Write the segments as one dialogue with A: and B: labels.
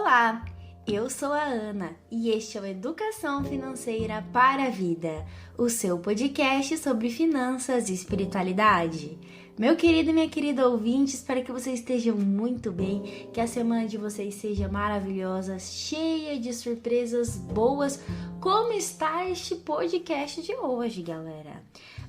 A: Olá, eu sou a Ana e este é o Educação Financeira para a Vida, o seu podcast sobre finanças e espiritualidade. Meu querido e minha querida ouvinte, espero que vocês estejam muito bem, que a semana de vocês seja maravilhosa, cheia de surpresas boas, como está este podcast de hoje, galera.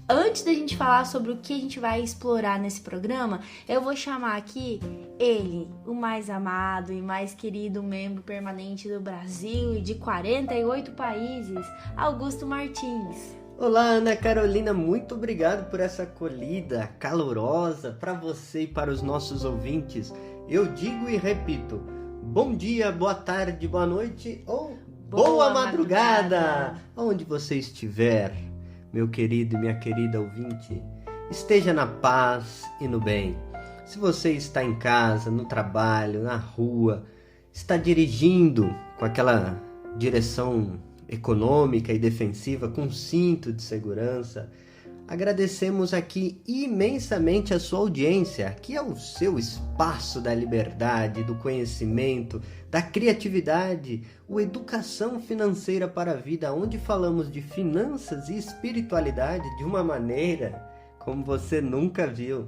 A: Antes da gente falar sobre o que a gente vai explorar nesse programa, eu vou chamar aqui ele, o mais amado e mais querido membro permanente do Brasil e de 48 países, Augusto Martins.
B: Olá, Ana Carolina, muito obrigado por essa acolhida calorosa para você e para os nossos ouvintes. Eu digo e repito, bom dia, boa tarde, boa noite ou boa madrugada, onde você estiver. Meu querido e minha querida ouvinte, esteja na paz e no bem. Se você está em casa, no trabalho, na rua, está dirigindo com aquela direção econômica e defensiva, com cinto de segurança, agradecemos aqui imensamente a sua audiência. Aqui é o seu espaço da liberdade, do conhecimento, da criatividade, o Educação Financeira para a Vida, onde falamos de finanças e espiritualidade de uma maneira como você nunca viu.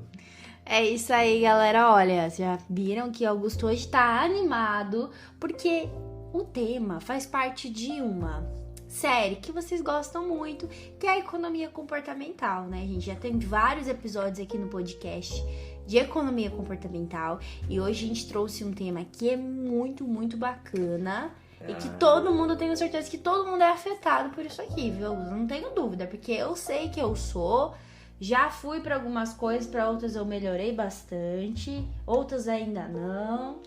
A: É isso aí, galera. Olha, já viram que Augusto hoje está animado, porque o tema faz parte de uma série que vocês gostam muito, que é a economia comportamental, né? A gente já tem vários episódios aqui no podcast de economia comportamental e hoje a gente trouxe um tema que é muito, muito bacana e que todo mundo, tenho certeza que todo mundo é afetado por isso aqui, viu? Não tenho dúvida, porque eu sei que eu sou, já fui para algumas coisas, para outras eu melhorei bastante, outras ainda não.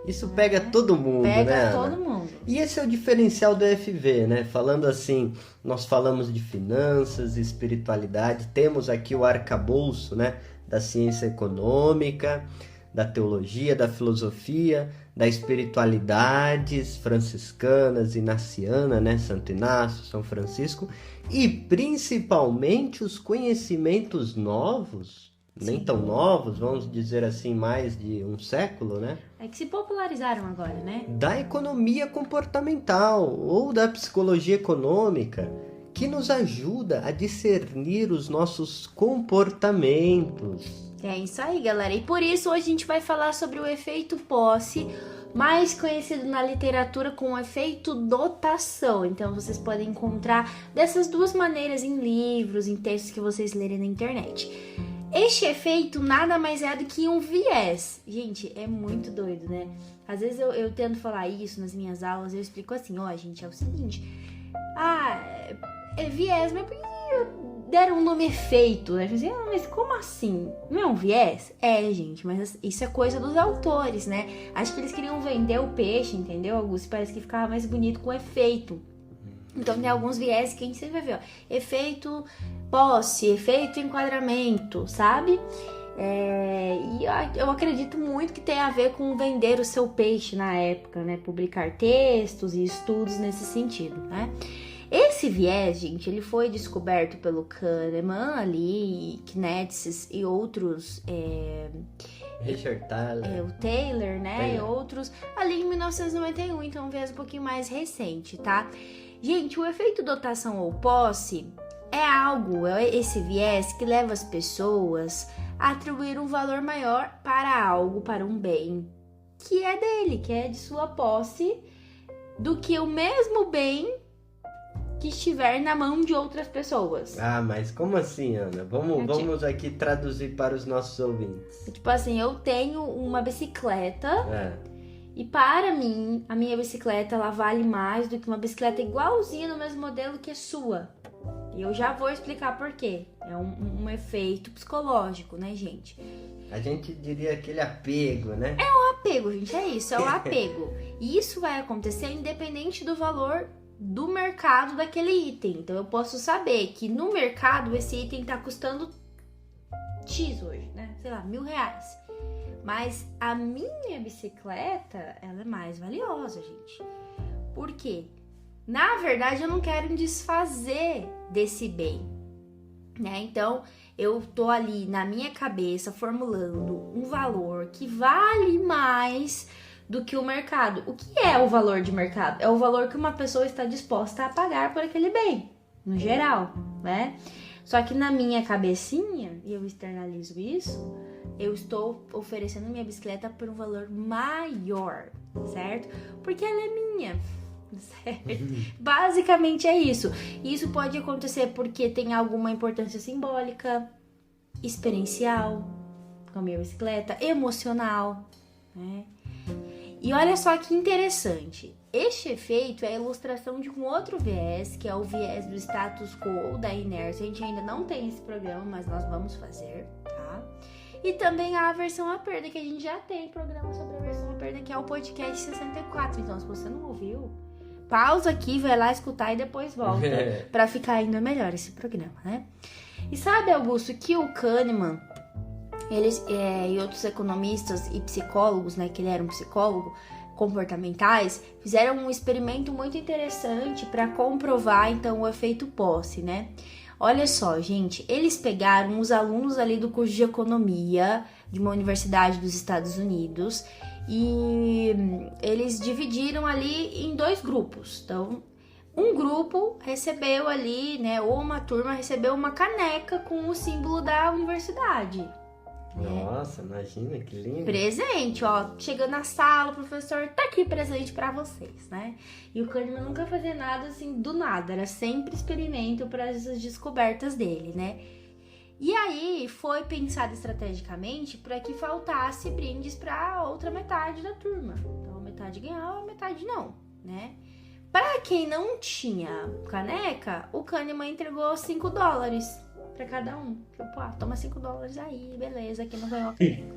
B: Isso pega todo mundo, né?
A: Pega todo mundo.
B: E esse é o diferencial do FV, né? Falando assim, nós falamos de finanças, espiritualidade, temos aqui o arcabouço, né? Da ciência econômica, da teologia, da filosofia, da espiritualidades franciscanas, inaciana, né? Santo Inácio, São Francisco, e principalmente os conhecimentos novos, nem tão novos, vamos dizer assim, mais de um século, né?
A: É que se popularizaram agora, né?
B: Da economia comportamental ou da psicologia econômica, que nos ajuda a discernir os nossos comportamentos.
A: É isso aí, galera. E por isso hoje a gente vai falar sobre o efeito posse, mais conhecido na literatura como efeito dotação. Então vocês podem encontrar dessas duas maneiras em livros, em textos que vocês lerem na internet. Este efeito nada mais é do que um viés. Gente, é muito doido, né? Às vezes eu tento falar isso nas minhas aulas, eu explico assim, ó, gente, é o seguinte. É viés, mas por que deram um nome efeito, né? Assim, mas como assim? Não é um viés? É, gente, mas isso é coisa dos autores, né? Acho que eles queriam vender o peixe, entendeu, Augusto? Parece que ficava mais bonito com efeito. Então tem alguns viés que a gente sempre vai ver, ó. Efeito posse, efeito enquadramento, sabe? E eu acredito muito que tem a ver com vender o seu peixe na época, né? Publicar textos e estudos nesse sentido, né? Esse viés, gente, ele foi descoberto pelo Kahneman ali, Knetzes e outros...
B: Richard Thaler.
A: O Taylor, né? E outros ali em 1991, então um viés um pouquinho mais recente, tá? Gente, o efeito dotação ou posse é esse viés que leva as pessoas a atribuir um valor maior para algo, para um bem, que é dele, que é de sua posse, do que o mesmo bem que estiver na mão de outras pessoas.
B: Mas como assim, Ana? Vamos aqui traduzir para os nossos ouvintes.
A: Tipo assim, eu tenho uma bicicleta e para mim, a minha bicicleta ela vale mais do que uma bicicleta igualzinha no mesmo modelo que a sua. E eu já vou explicar por quê. É um efeito psicológico, né, gente?
B: A gente diria aquele apego, né?
A: É o apego, gente, é isso, é o apego. E isso vai acontecer independente do valor do mercado daquele item. Então eu posso saber que no mercado esse item tá custando X hoje, né? Sei lá, R$1.000. Mas a minha bicicleta, ela é mais valiosa, gente. Por quê? Na verdade, eu não quero me desfazer desse bem, né? Então, eu tô ali na minha cabeça formulando um valor que vale mais do que o mercado. O que é o valor de mercado? É o valor que uma pessoa está disposta a pagar por aquele bem, no geral, né? Só que na minha cabecinha, e eu externalizo isso, eu estou oferecendo minha bicicleta por um valor maior, certo? Porque ela é minha, certo? Basicamente é isso. Isso pode acontecer porque tem alguma importância simbólica, experiencial, com a minha bicicleta, emocional, né? E olha só que interessante. Este efeito é a ilustração de um outro viés, que é o viés do status quo, da inércia. A gente ainda não tem esse programa, mas nós vamos fazer, tá? E também a aversão à perda, que a gente já tem programa sobre a aversão à perda, que é o podcast 64. Então, se você não ouviu, pausa aqui, vai lá escutar e depois volta, pra ficar ainda melhor esse programa, né? E sabe, Augusto, que o Kahneman, eles e outros economistas e psicólogos, né, que ele era um psicólogo, comportamentais, fizeram um experimento muito interessante para comprovar, então, o efeito posse, né? Olha só, gente, eles pegaram os alunos ali do curso de economia de uma universidade dos Estados Unidos e eles dividiram ali em 2 grupos. Então, um grupo recebeu ali, né, ou uma turma recebeu uma caneca com o símbolo da universidade.
B: Nossa, imagina que lindo.
A: Presente, ó. Chegando na sala, o professor tá aqui presente pra vocês, né? E o Kahneman nunca fazia nada assim do nada, era sempre experimento para essas descobertas dele, né? E aí foi pensado estrategicamente para que faltasse brindes para outra metade da turma. Então a metade ganhava, a metade não, né? Para quem não tinha caneca, o Kahneman entregou $5 pra cada um. Tipo, toma $5 aí, beleza, aqui não ganhou a caneca.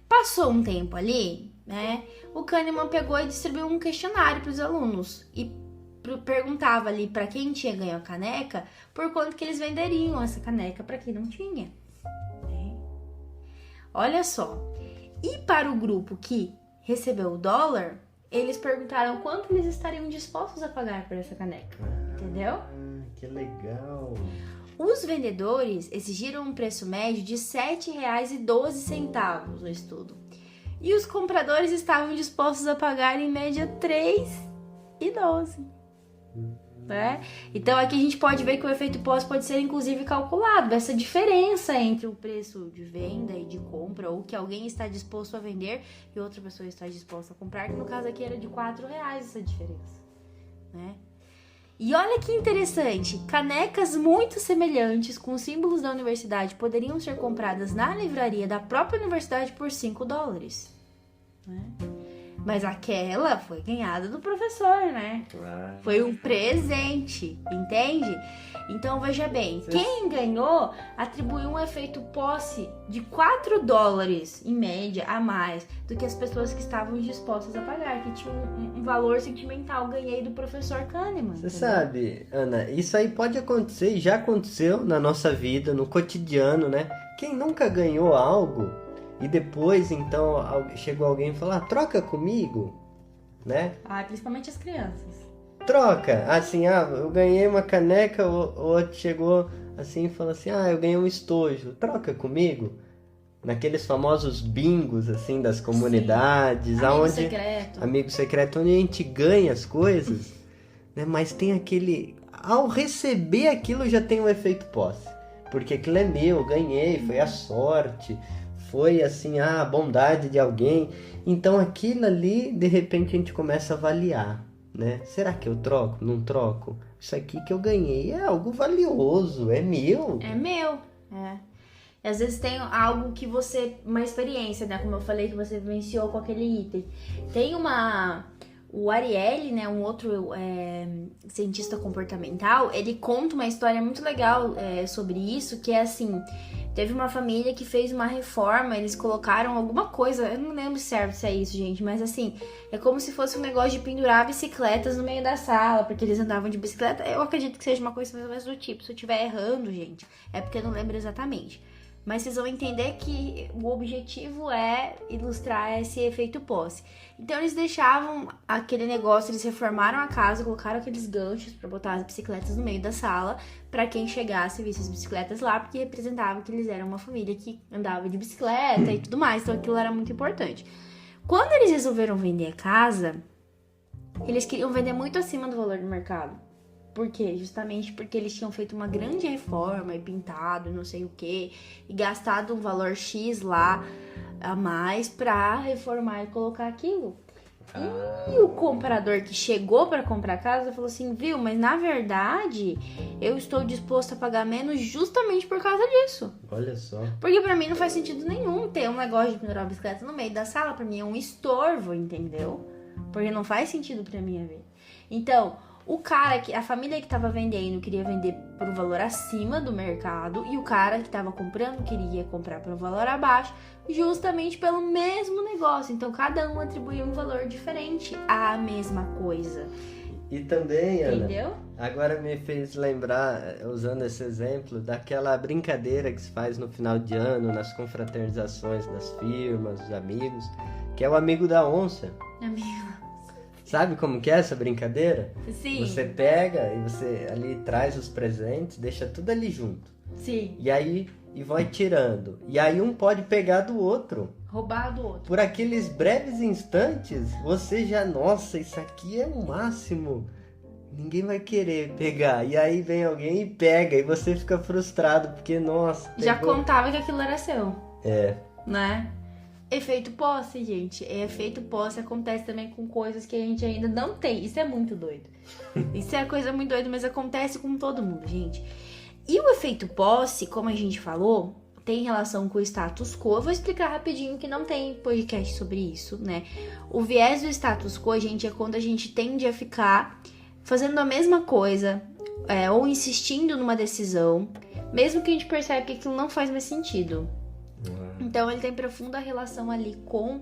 A: Passou um tempo ali, né? O Kahneman pegou e distribuiu um questionário pros alunos e perguntava ali pra quem tinha ganho a caneca por quanto que eles venderiam essa caneca pra quem não tinha, né? Olha só. E para o grupo que recebeu o dólar, eles perguntaram quanto eles estariam dispostos a pagar por essa caneca, entendeu?
B: Que legal!
A: Os vendedores exigiram um preço médio de R$ 7,12 no estudo. E os compradores estavam dispostos a pagar em média R$ 3,12. Né? Então aqui a gente pode ver que o efeito pós pode ser inclusive calculado. Essa diferença entre o preço de venda e de compra, ou que alguém está disposto a vender e outra pessoa está disposta a comprar, que no caso aqui era de R$ 4 essa diferença, né? E olha que interessante, canecas muito semelhantes com símbolos da universidade poderiam ser compradas na livraria da própria universidade por $5, né? Mas aquela foi ganhada do professor, né? Foi um presente, entende? Então, veja bem, quem ganhou atribuiu um efeito posse de $4 em média a mais do que as pessoas que estavam dispostas a pagar, que tinham um valor sentimental. Ganhei do professor Kahneman.
B: Você sabe, Ana, isso aí pode acontecer e já aconteceu na nossa vida, no cotidiano, né? Quem nunca ganhou algo e depois, então, chegou alguém e falou, troca comigo, né?
A: Principalmente as crianças.
B: Troca, assim, eu ganhei uma caneca, o outro chegou assim e falou assim, eu ganhei um estojo, troca comigo? Naqueles famosos bingos, assim, das comunidades.
A: Sim. Amigo
B: aonde
A: secreto.
B: Amigo secreto, onde a gente ganha as coisas, né? Mas tem aquele... Ao receber aquilo já tem um efeito posse. Porque aquilo é meu, ganhei, foi a sorte, foi assim, a bondade de alguém. Então aquilo ali, de repente, a gente começa a avaliar, né? Será que eu troco? Não troco? Isso aqui que eu ganhei é algo valioso, é meu.
A: É meu, E às vezes tem algo que você... Uma experiência, né? Como eu falei, que você vivenciou com aquele item. Tem o Ariely, né? Um outro cientista comportamental, ele conta uma história muito legal sobre isso, que é assim... Teve uma família que fez uma reforma, eles colocaram alguma coisa, eu não lembro certo se é isso, gente, mas assim, é como se fosse um negócio de pendurar bicicletas no meio da sala, porque eles andavam de bicicleta. Eu acredito que seja uma coisa mais ou menos do tipo. Se eu estiver errando, gente, é porque eu não lembro exatamente. Mas vocês vão entender que o objetivo é ilustrar esse efeito posse. Então eles deixavam aquele negócio, eles reformaram a casa, colocaram aqueles ganchos para botar as bicicletas no meio da sala, para quem chegasse e visse as bicicletas lá, porque representava que eles eram uma família que andava de bicicleta e tudo mais, então aquilo era muito importante. Quando eles resolveram vender a casa, eles queriam vender muito acima do valor do mercado. Por quê? Justamente porque eles tinham feito uma grande reforma e pintado, não sei o quê, e gastado um valor X lá a mais pra reformar e colocar aquilo. E o comprador que chegou pra comprar a casa falou assim, viu, mas na verdade eu estou disposto a pagar menos justamente por causa disso.
B: Olha só.
A: Porque pra mim não faz sentido nenhum ter um negócio de pendurar uma bicicleta no meio da sala. Pra mim é um estorvo, entendeu? Porque não faz sentido pra mim ver. Então, a família que tava vendendo queria vender por um valor acima do mercado e o cara que tava comprando queria comprar por um valor abaixo, justamente pelo mesmo negócio. Então, cada um atribuía um valor diferente à mesma coisa.
B: E também, Ana,
A: entendeu?
B: Agora me fez lembrar, usando esse exemplo, daquela brincadeira que se faz no final de ano, nas confraternizações das firmas, dos amigos, que é o amigo da onça.
A: Amigo.
B: Sabe como que é essa brincadeira?
A: Sim.
B: Você pega e você ali traz os presentes, deixa tudo ali junto.
A: Sim.
B: E vai tirando. E aí um pode pegar do outro.
A: Roubar do outro.
B: Por aqueles breves instantes, você já, nossa, isso aqui é o máximo. Ninguém vai querer pegar. E aí vem alguém e pega. E você fica frustrado, porque, nossa, pegou.
A: Já contava que aquilo era seu.
B: É.
A: Né? Efeito posse, gente. Efeito posse acontece também com coisas que a gente ainda não tem. Isso é muito doido. Isso é coisa muito doida, mas acontece com todo mundo, gente. E o efeito posse, como a gente falou, tem relação com o status quo. Eu vou explicar rapidinho que não tem podcast sobre isso, né? O viés do status quo, gente, é quando a gente tende a ficar fazendo a mesma coisa ou insistindo numa decisão, mesmo que a gente percebe que aquilo não faz mais sentido. Então, ele tem profunda relação ali com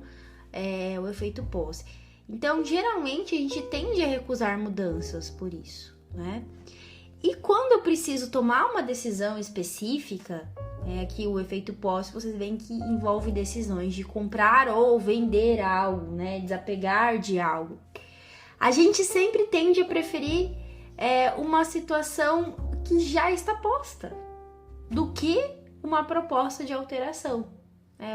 A: o efeito posse. Então, geralmente, a gente tende a recusar mudanças por isso, né? E quando eu preciso tomar uma decisão específica, aqui o efeito posse, vocês veem que envolve decisões de comprar ou vender algo, né? Desapegar de algo. A gente sempre tende a preferir uma situação que já está posta do que uma proposta de alteração,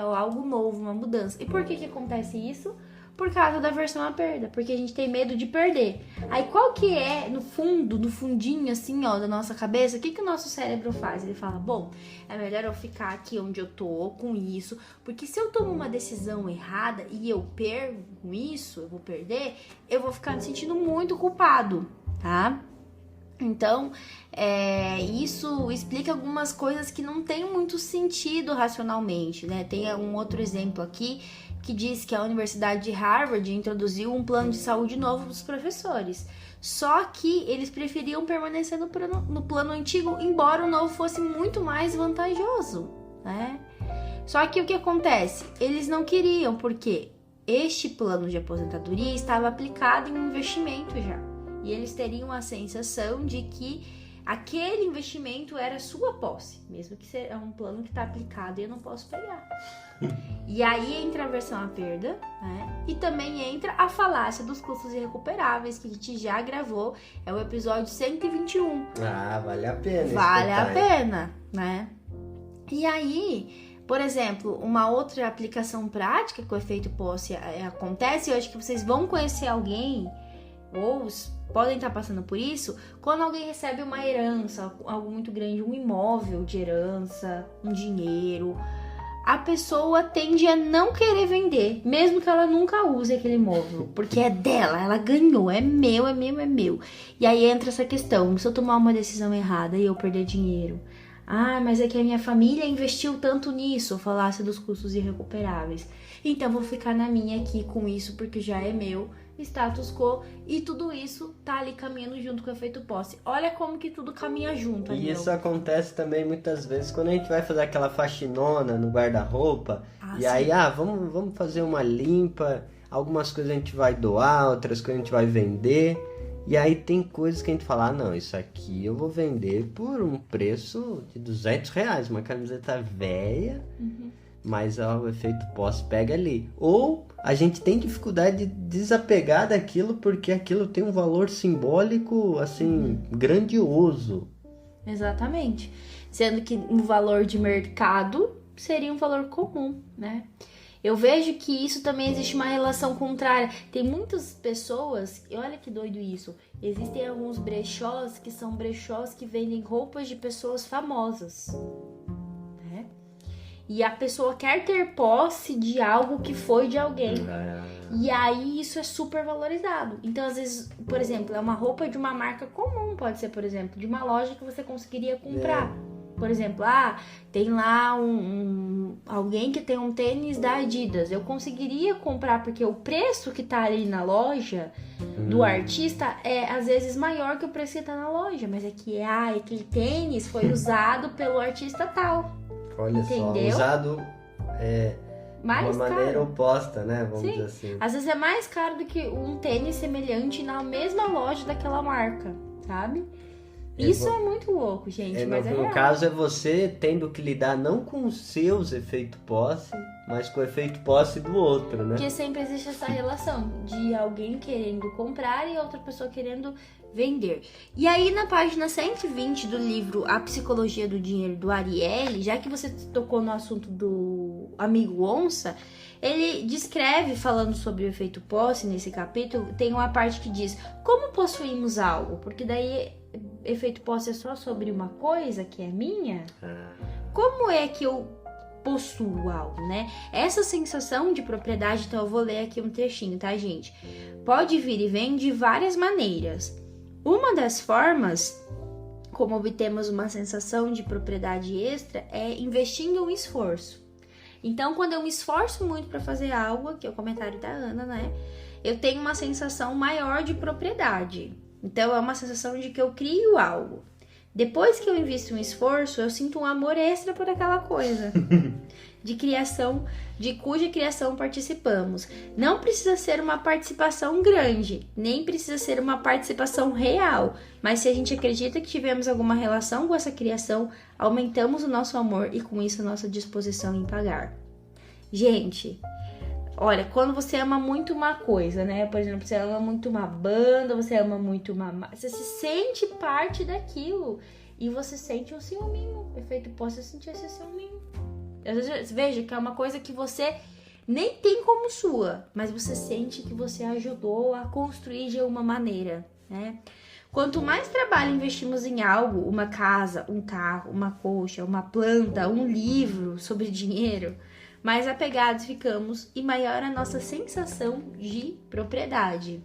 A: ou algo novo, uma mudança. E por que acontece isso? Por causa da aversão à perda, porque a gente tem medo de perder. Aí qual que é, no fundo, no fundinho assim, ó, da nossa cabeça, o que o nosso cérebro faz? Ele fala, bom, é melhor eu ficar aqui onde eu tô com isso, porque se eu tomo uma decisão errada e eu perco com isso, eu vou perder, eu vou ficar me sentindo muito culpado, tá? Então, isso explica algumas coisas que não tem muito sentido racionalmente, né? Tem um outro exemplo aqui que diz que a Universidade de Harvard introduziu um plano de saúde novo para os professores. Só que eles preferiam permanecer no plano antigo, embora o novo fosse muito mais vantajoso, né? Só que o que acontece? Eles não queriam, porque este plano de aposentadoria estava aplicado em um investimento já. E eles teriam a sensação de que aquele investimento era sua posse, mesmo que seja um plano que está aplicado e eu não posso pegar. E aí entra a aversão à perda, né? E também entra a falácia dos custos irrecuperáveis, que a gente já gravou, é o episódio 121.
B: Ah, vale a pena.
A: Vale a pena, né? E aí, por exemplo, uma outra aplicação prática que o efeito posse acontece, eu acho que vocês vão conhecer alguém, ou podem estar passando por isso, quando alguém recebe uma herança, algo muito grande, um imóvel de herança, um dinheiro, a pessoa tende a não querer vender, mesmo que ela nunca use aquele imóvel, porque é dela, ela ganhou, é meu, é meu, é meu. E aí entra essa questão, se eu tomar uma decisão errada e eu perder dinheiro, mas é que a minha família investiu tanto nisso, falácia dos custos irrecuperáveis, então vou ficar na minha aqui com isso porque já é meu, status quo, e tudo isso tá ali caminhando junto com o efeito posse. Olha como que tudo caminha junto.
B: E isso acontece também muitas vezes quando a gente vai fazer aquela faxinona no guarda-roupa, e aí, vamos fazer uma limpa, algumas coisas a gente vai doar, outras coisas a gente vai vender, e aí tem coisas que a gente fala, não, isso aqui eu vou vender por um preço de R$200, uma camiseta velha, mas o efeito posse pega ali. Ou a gente tem dificuldade de desapegar daquilo porque aquilo tem um valor simbólico, assim, grandioso.
A: Exatamente. Sendo que um valor de mercado seria um valor comum, né? Eu vejo que isso também existe uma relação contrária. Tem muitas pessoas, e olha que doido isso, existem alguns brechós que são brechós que vendem roupas de pessoas famosas, né? E a pessoa quer ter posse de algo que foi de alguém. E aí isso é super valorizado. Então, às vezes, por exemplo, é uma roupa de uma marca comum, pode ser, por exemplo, de uma loja que você conseguiria comprar. Por exemplo, tem lá alguém que tem um tênis da Adidas. Eu conseguiria comprar porque o preço que tá ali na loja do artista é às vezes maior que o preço que tá na loja. Mas é que aquele tênis foi usado pelo artista tal.
B: Olha
A: entendeu?
B: Só, usado
A: mais
B: de uma maneira oposta, né? Vamos dizer assim.
A: Às vezes é mais caro do que um tênis semelhante na mesma loja daquela marca, sabe? Isso é muito louco, gente, mas
B: no caso é você tendo que lidar não com os seus efeitos posse, mas com o efeito posse do outro, né?
A: Porque sempre existe essa relação de alguém querendo comprar e outra pessoa querendo vender. E aí na página 120 do livro A Psicologia do Dinheiro, do Ariely, já que você tocou no assunto do amigo onça, ele descreve, falando sobre o efeito posse nesse capítulo, tem uma parte que diz como possuímos algo, porque daí efeito posse é só sobre uma coisa que é minha. Como é que eu possuo algo, né? Essa sensação de propriedade, então eu vou ler aqui um trechinho, tá, gente? Pode vir e vem de várias maneiras. Uma das formas como obtemos uma sensação de propriedade extra é investindo um esforço. Então, quando eu me esforço muito para fazer algo, que é o comentário da Ana, né? Eu tenho uma sensação maior de propriedade. Então, é uma sensação de que eu crio algo. Depois que eu invisto um esforço, eu sinto um amor extra por aquela coisa. De criação, de cuja criação participamos. Não precisa ser uma participação grande, nem precisa ser uma participação real. Mas se a gente acredita que tivemos alguma relação com essa criação, aumentamos o nosso amor e com isso a nossa disposição em pagar. Gente... Olha, quando você ama muito uma coisa, né? Por exemplo, você ama muito uma banda, você ama muito você se sente parte daquilo e você sente um ciúminho. O efeito posse é sentir esse ciúminho. Veja que é uma coisa que você nem tem como sua, mas você sente que você ajudou a construir de uma maneira, né? Quanto mais trabalho investimos em algo, uma casa, um carro, uma coxa, uma planta, um livro sobre dinheiro, mais apegados ficamos e maior a nossa sensação de propriedade.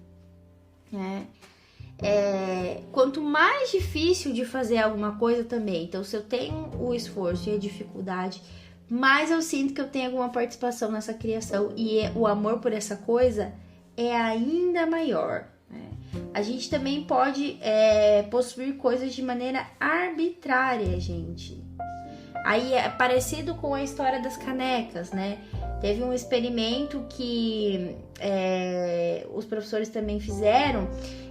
A: Quanto mais difícil de fazer alguma coisa também, então se eu tenho o esforço e a dificuldade, mais eu sinto que eu tenho alguma participação nessa criação e o amor por essa coisa é ainda maior. A gente também pode possuir coisas de maneira arbitrária, gente. Aí é parecido com a história das canecas, né? Teve um experimento que os professores também fizeram,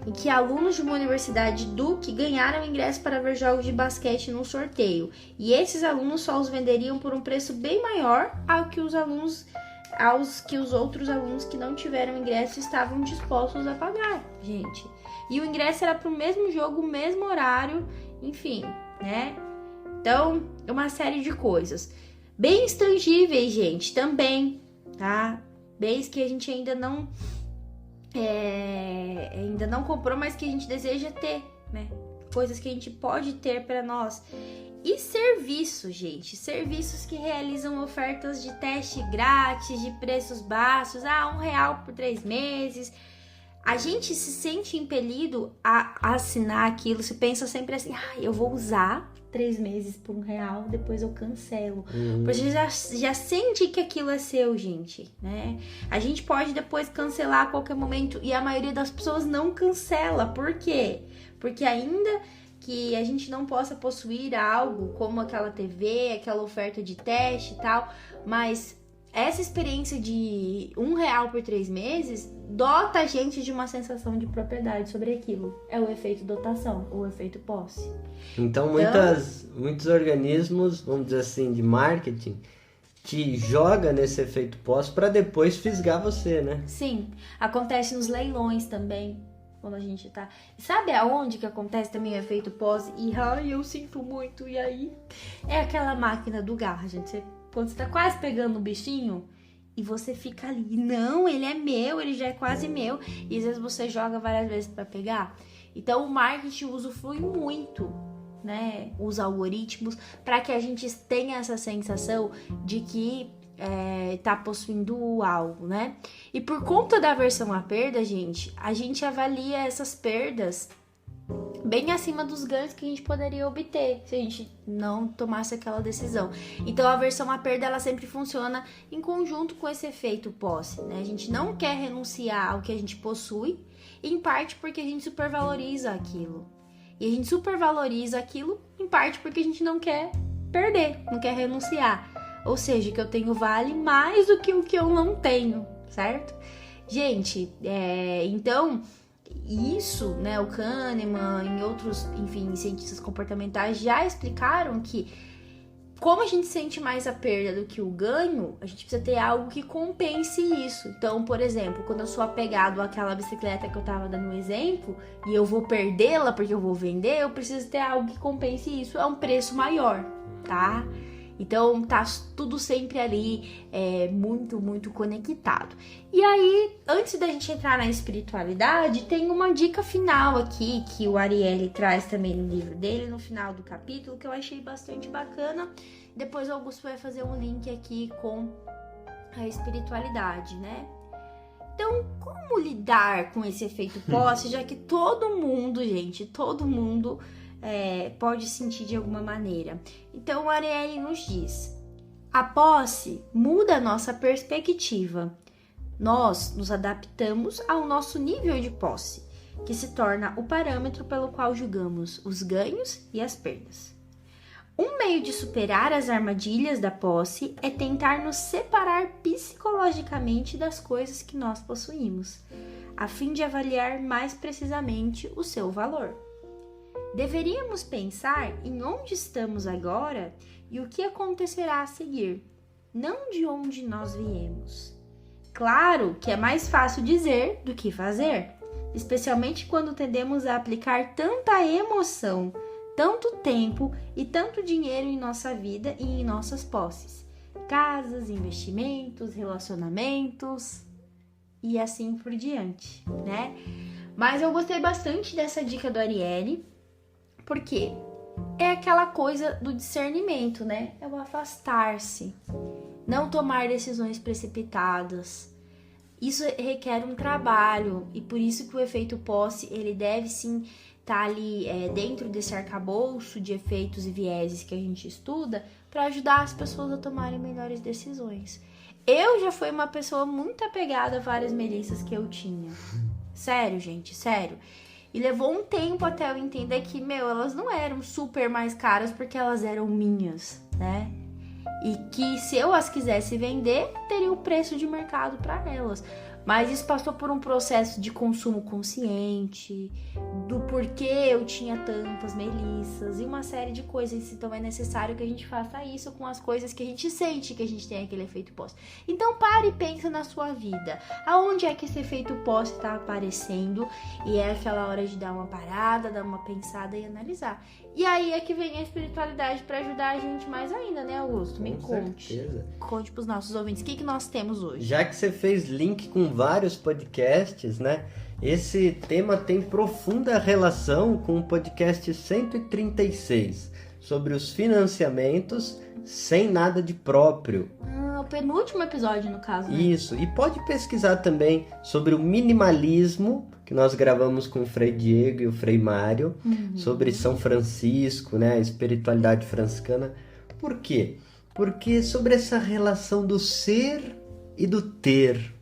A: em que alunos de uma universidade Duke ganharam ingresso para ver jogos de basquete num sorteio. E esses alunos só os venderiam por um preço bem maior aos que os outros alunos que não tiveram ingresso estavam dispostos a pagar, gente. E o ingresso era para o mesmo jogo, o mesmo horário, enfim, né? Então, é uma série de coisas. Bens tangíveis, gente, também, tá? Bens que a gente ainda não comprou, mas que a gente deseja ter, né? Coisas que a gente pode ter para nós. E serviços, gente. Serviços que realizam ofertas de teste grátis, de preços baixos. R$1 por 3 meses. A gente se sente impelido a assinar aquilo. Você pensa sempre assim, eu vou usar 3 meses por R$1, depois eu cancelo. Porque você já sente que aquilo é seu, gente, né? A gente pode depois cancelar a qualquer momento e a maioria das pessoas não cancela. Por quê? Porque ainda que a gente não possa possuir algo como aquela TV, aquela oferta de teste e tal, mas essa experiência de R$1 por 3 meses dota a gente de uma sensação de propriedade sobre aquilo. É o efeito dotação, o efeito posse.
B: Então muitos organismos, vamos dizer assim, de marketing, te joga nesse efeito posse para depois fisgar você, né?
A: Sim, acontece nos leilões também. Quando a gente tá... Sabe aonde que acontece também o efeito posse? E eu sinto muito, e aí? É aquela máquina do garra, gente. Quando você tá quase pegando o bichinho e você fica ali, não, ele é meu, ele já é quase meu, e às vezes você joga várias vezes para pegar. Então o marketing usufrui muito, né, os algoritmos, para que a gente tenha essa sensação de que tá possuindo algo, né? E por conta da aversão à perda, gente, a gente avalia essas perdas bem acima dos ganhos que a gente poderia obter se a gente não tomasse aquela decisão. Então a aversão à perda, ela sempre funciona em conjunto com esse efeito posse, né? A gente não quer renunciar ao que a gente possui, em parte porque a gente supervaloriza aquilo. E a gente supervaloriza aquilo em parte porque a gente não quer perder, não quer renunciar. Ou seja, que eu tenho vale mais do que o que eu não tenho, certo? Gente, então, isso, né, o Kahneman e outros, enfim, cientistas comportamentais já explicaram que como a gente sente mais a perda do que o ganho, a gente precisa ter algo que compense isso. Então, por exemplo, quando eu sou apegado àquela bicicleta que eu tava dando um exemplo, e eu vou perdê-la porque eu vou vender, eu preciso ter algo que compense isso a um preço maior, tá? Então, tá tudo sempre ali muito, muito conectado. E aí, antes da gente entrar na espiritualidade, tem uma dica final aqui, que o Ariely traz também no livro dele, no final do capítulo, que eu achei bastante bacana. Depois o Augusto vai fazer um link aqui com a espiritualidade, né? Então, como lidar com esse efeito posse, já que todo mundo, gente, todo mundo pode sentir de alguma maneira. Então o Ariely nos diz: a posse muda a nossa perspectiva. Nós nos adaptamos ao nosso nível de posse, que se torna o parâmetro pelo qual julgamos os ganhos e as perdas. Um meio de superar as armadilhas da posse é tentar nos separar psicologicamente das coisas que nós possuímos, a fim de avaliar mais precisamente o seu valor. Deveríamos pensar em onde estamos agora e o que acontecerá a seguir, não de onde nós viemos. Claro que é mais fácil dizer do que fazer, especialmente quando tendemos a aplicar tanta emoção, tanto tempo e tanto dinheiro em nossa vida e em nossas posses, casas, investimentos, relacionamentos e assim por diante, né? Mas eu gostei bastante dessa dica do Ariely, porque é aquela coisa do discernimento, né? É o afastar-se, não tomar decisões precipitadas. Isso requer um trabalho e por isso que o efeito posse, ele deve sim estar ali dentro desse arcabouço de efeitos e vieses que a gente estuda para ajudar as pessoas a tomarem melhores decisões. Eu já fui uma pessoa muito apegada a várias melissas que eu tinha. Sério, gente, sério. E levou um tempo até eu entender que, elas não eram super mais caras porque elas eram minhas, né? E que se eu as quisesse vender, teria o preço de mercado para elas. Mas isso passou por um processo de consumo consciente, do porquê eu tinha tantas melissas e uma série de coisas. Então é necessário que a gente faça isso com as coisas que a gente sente que a gente tem aquele efeito posse. Então pare e pensa na sua vida. Aonde é que esse efeito posse está aparecendo? E é aquela hora de dar uma parada, dar uma pensada e analisar. E aí é que vem a espiritualidade para ajudar a gente mais ainda, né, Augusto? Me conte.
B: Certeza.
A: Conte pros nossos ouvintes. O que nós temos hoje?
B: Já que você fez link com vários podcasts, né? Esse tema tem profunda relação com o podcast 136, sobre os financiamentos sem nada de próprio.
A: O penúltimo episódio, no caso, né?
B: Isso, e pode pesquisar também sobre o minimalismo, que nós gravamos com o Frei Diego e o Frei Mário, sobre São Francisco, né, a espiritualidade franciscana. Por quê? Porque sobre essa relação do ser e do ter,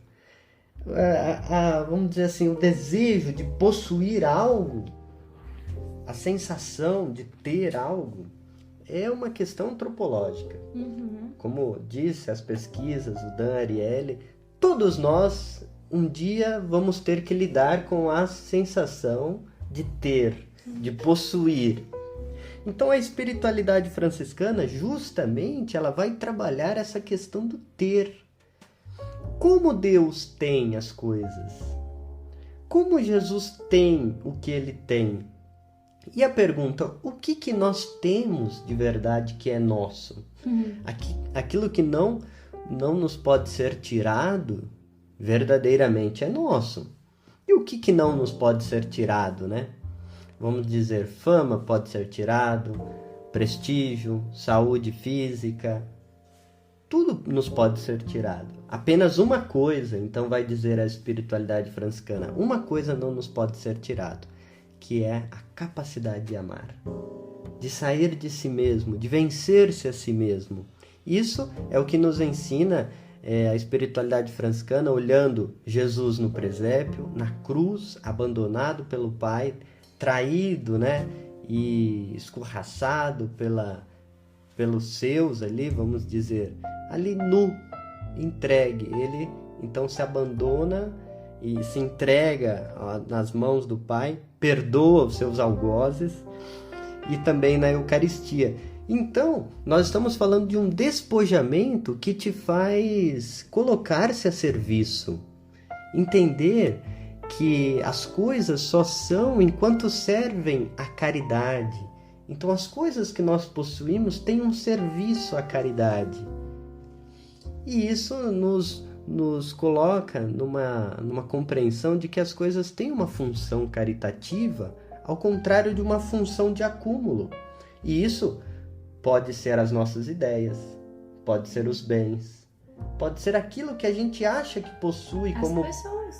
B: vamos dizer assim, o desejo de possuir algo, a sensação de ter algo, é uma questão antropológica. Como disse as pesquisas, o Dan Ariely, todos nós um dia vamos ter que lidar com a sensação de ter, de possuir. Então a espiritualidade franciscana, justamente, ela vai trabalhar essa questão do ter. Como Deus tem as coisas? Como Jesus tem o que ele tem? E a pergunta, o que nós temos de verdade que é nosso? Aquilo que não não nos pode ser tirado, verdadeiramente é nosso. E o que não nos pode ser tirado, né? Vamos dizer, fama pode ser tirado, prestígio, saúde física, tudo nos pode ser tirado. Apenas uma coisa, então vai dizer a espiritualidade franciscana, uma coisa não nos pode ser tirado, que é a capacidade de amar, de sair de si mesmo, de vencer-se a si mesmo. Isso é o que nos ensina a espiritualidade franciscana, olhando Jesus no presépio, na cruz, abandonado pelo Pai, traído, né? E escorraçado pelos seus ali, vamos dizer, ali nu, entregue. Ele então se abandona e se entrega nas mãos do Pai, perdoa os seus algozes, e também na Eucaristia. Então, nós estamos falando de um despojamento que te faz colocar-se a serviço, entender que as coisas só são enquanto servem à caridade. Então, as coisas que nós possuímos têm um serviço à caridade. E isso nos coloca numa compreensão de que as coisas têm uma função caritativa, ao contrário de uma função de acúmulo. E isso pode ser as nossas ideias, pode ser os bens, pode ser aquilo que a gente acha que possui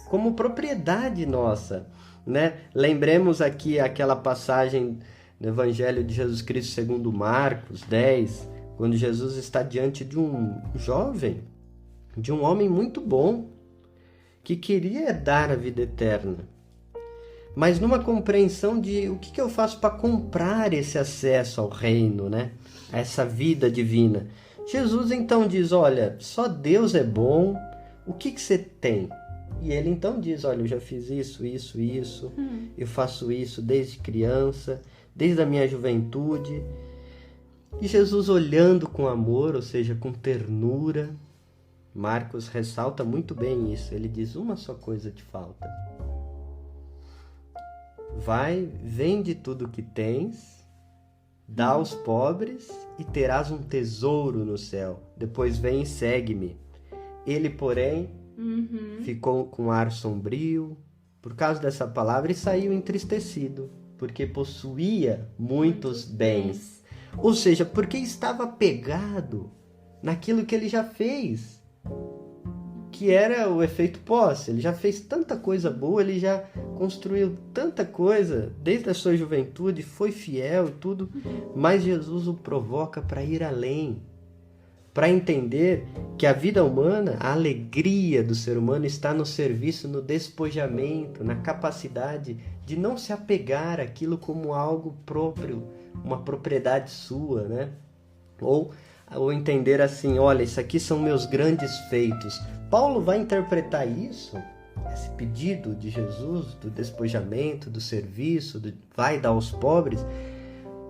B: como propriedade nossa, né? Lembremos aqui aquela passagem do Evangelho de Jesus Cristo segundo Marcos 10, quando Jesus está diante de um jovem, de um homem muito bom, que queria dar a vida eterna, mas numa compreensão de o que eu faço para comprar esse acesso ao reino, né? A essa vida divina. Jesus então diz, olha, só Deus é bom, o que você tem? E ele então diz, olha, eu já fiz isso, eu faço isso desde criança, desde a minha juventude. E Jesus olhando com amor, ou seja, com ternura, Marcos ressalta muito bem isso, ele diz, uma só coisa te falta. Vai, vende tudo que tens, dá aos pobres e terás um tesouro no céu. Depois vem e segue-me. Ele, porém, ficou com ar sombrio por causa dessa palavra e saiu entristecido, porque possuía muitos bens. Ou seja, porque estava apegado naquilo que ele já fez, que era o efeito posse. Ele já fez tanta coisa boa, ele já construiu tanta coisa desde a sua juventude, foi fiel e tudo, mas Jesus o provoca para ir além, para entender que a vida humana, a alegria do ser humano está no serviço, no despojamento, na capacidade de não se apegar àquilo como algo próprio, uma propriedade sua, né? Ou entender assim, olha, isso aqui são meus grandes feitos. Paulo vai interpretar isso, esse pedido de Jesus, do despojamento, do serviço, vai dar aos pobres.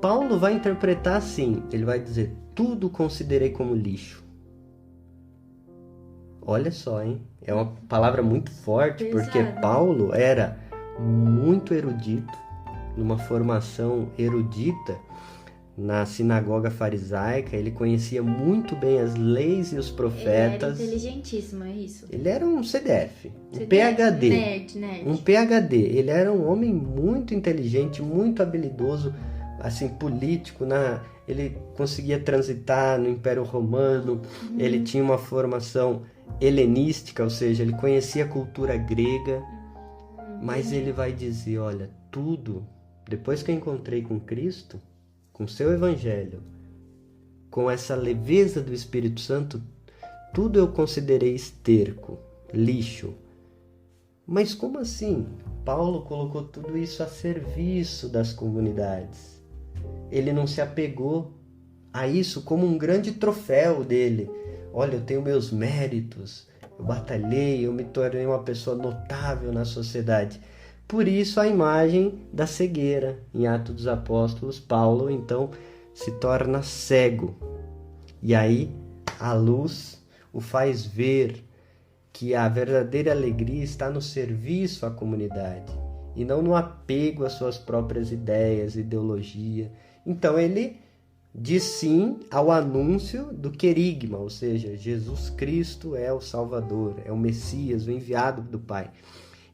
B: Paulo vai interpretar assim, ele vai dizer, tudo considerei como lixo. Olha só, hein? É uma palavra muito forte, porque Paulo era muito erudito, numa formação erudita, na sinagoga farisaica, ele conhecia muito bem as leis e os profetas.
A: Ele era inteligentíssimo, é isso?
B: Ele era um CDF, um PhD.
A: Nerd.
B: Um PhD. Ele era um homem muito inteligente, muito habilidoso, assim, político. Ele conseguia transitar no Império Romano, ele tinha uma formação helenística, ou seja, ele conhecia a cultura grega, mas ele vai dizer, olha, tudo, depois que eu encontrei com Cristo, com o seu evangelho, com essa leveza do Espírito Santo, tudo eu considerei esterco, lixo. Mas como assim? Paulo colocou tudo isso a serviço das comunidades. Ele não se apegou a isso como um grande troféu dele. Olha, eu tenho meus méritos, eu batalhei, eu me tornei uma pessoa notável na sociedade. Por isso a imagem da cegueira. Em Atos dos Apóstolos, Paulo então se torna cego. E aí a luz o faz ver que a verdadeira alegria está no serviço à comunidade e não no apego às suas próprias ideias, ideologia. Então ele diz sim ao anúncio do querigma, ou seja, Jesus Cristo é o Salvador, é o Messias, o enviado do Pai.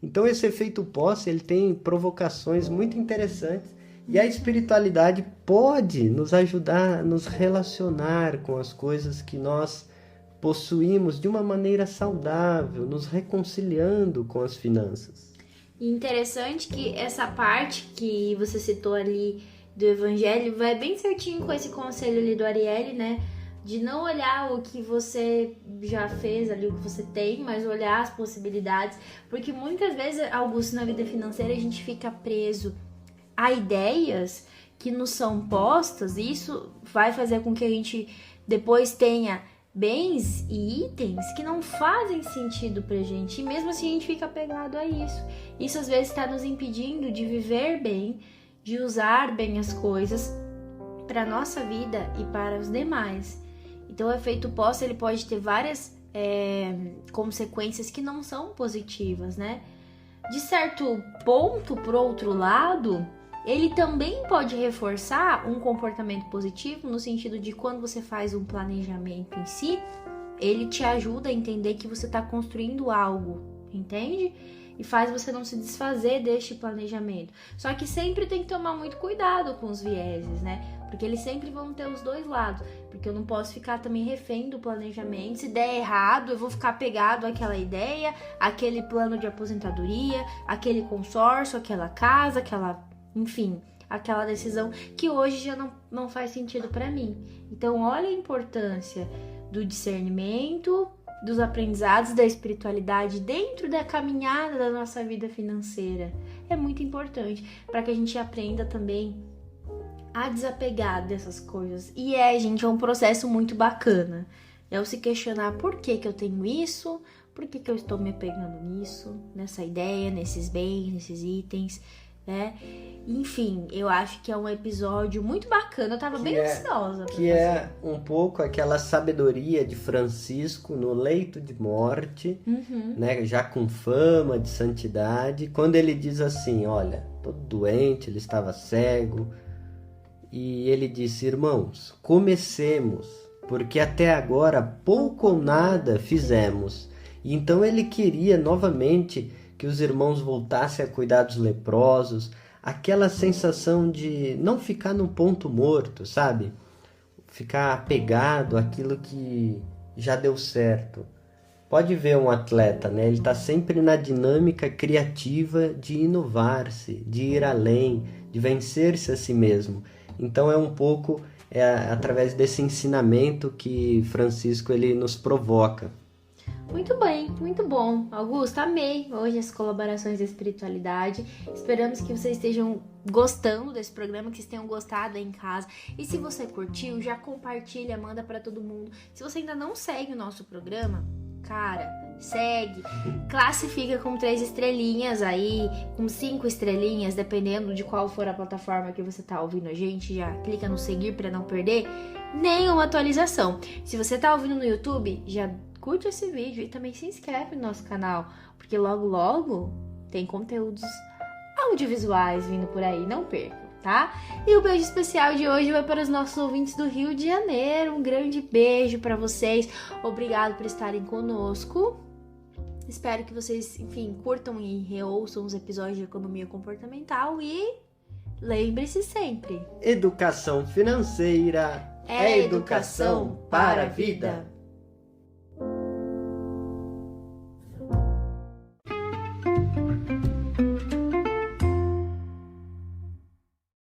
B: Então esse efeito posse, ele tem provocações muito interessantes e a espiritualidade pode nos ajudar a nos relacionar com as coisas que nós possuímos de uma maneira saudável, nos reconciliando com as finanças.
A: Interessante que essa parte que você citou ali do Evangelho vai bem certinho com esse conselho ali do Ariely, né? De não olhar o que você já fez ali, o que você tem, mas olhar as possibilidades. Porque muitas vezes, Augusto, na vida financeira a gente fica preso a ideias que nos são postas, e isso vai fazer com que a gente depois tenha bens e itens que não fazem sentido pra gente, e mesmo assim a gente fica apegado a isso. Isso às vezes está nos impedindo de viver bem, de usar bem as coisas para nossa vida e para os demais. Então o efeito posse, ele pode ter várias consequências que não são positivas, né? De certo ponto, por outro lado, ele também pode reforçar um comportamento positivo, no sentido de quando você faz um planejamento em si, ele te ajuda a entender que você está construindo algo, entende? E faz você não se desfazer deste planejamento. Só que sempre tem que tomar muito cuidado com os vieses, né? Porque eles sempre vão ter os dois lados. Porque eu não posso ficar também refém do planejamento. Se der errado, eu vou ficar pegado àquela ideia, aquele plano de aposentadoria, aquele consórcio, aquela casa, enfim, aquela decisão que hoje já não faz sentido para mim. Então, olha a importância do discernimento, dos aprendizados da espiritualidade dentro da caminhada da nossa vida financeira. É muito importante para que a gente aprenda também a desapegar dessas coisas. E gente, é um processo muito bacana. É o se questionar por que eu tenho isso, por que eu estou me apegando nisso, nessa ideia, nesses bens, nesses itens, né? Enfim, eu acho que é um episódio muito bacana. Eu tava bem ansiosa pra fazer. É
B: um pouco aquela sabedoria de Francisco no leito de morte, né? Já com fama de santidade, quando ele diz assim, olha, todo doente, ele estava cego, e ele disse, irmãos, comecemos, porque até agora pouco ou nada fizemos. E então ele queria novamente que os irmãos voltassem a cuidar dos leprosos, aquela sensação de não ficar no ponto morto, sabe? Ficar apegado àquilo que já deu certo. Pode ver um atleta, né? Ele está sempre na dinâmica criativa de inovar-se, de ir além, de vencer-se a si mesmo. Então é um pouco através desse ensinamento que Francisco ele nos provoca.
A: Muito bem, muito bom. Augusto, amei hoje as colaborações da espiritualidade. Esperamos que vocês estejam gostando desse programa, que vocês tenham gostado aí em casa. E se você curtiu, já compartilha, manda pra todo mundo. Se você ainda não segue o nosso programa, cara, segue. Classifica com 3 estrelinhas aí, com 5 estrelinhas, dependendo de qual for a plataforma que você tá ouvindo a gente. Já clica no seguir pra não perder nenhuma atualização. Se você tá ouvindo no YouTube, já curte esse vídeo e também se inscreve no nosso canal, porque logo logo tem conteúdos audiovisuais vindo por aí, não perca, tá? E o beijo especial de hoje vai para os nossos ouvintes do Rio de Janeiro. Um grande beijo para vocês. Obrigado por estarem conosco. Espero que vocês, enfim, curtam e reouçam os episódios de economia comportamental e lembre-se sempre:
B: educação financeira é educação para a vida.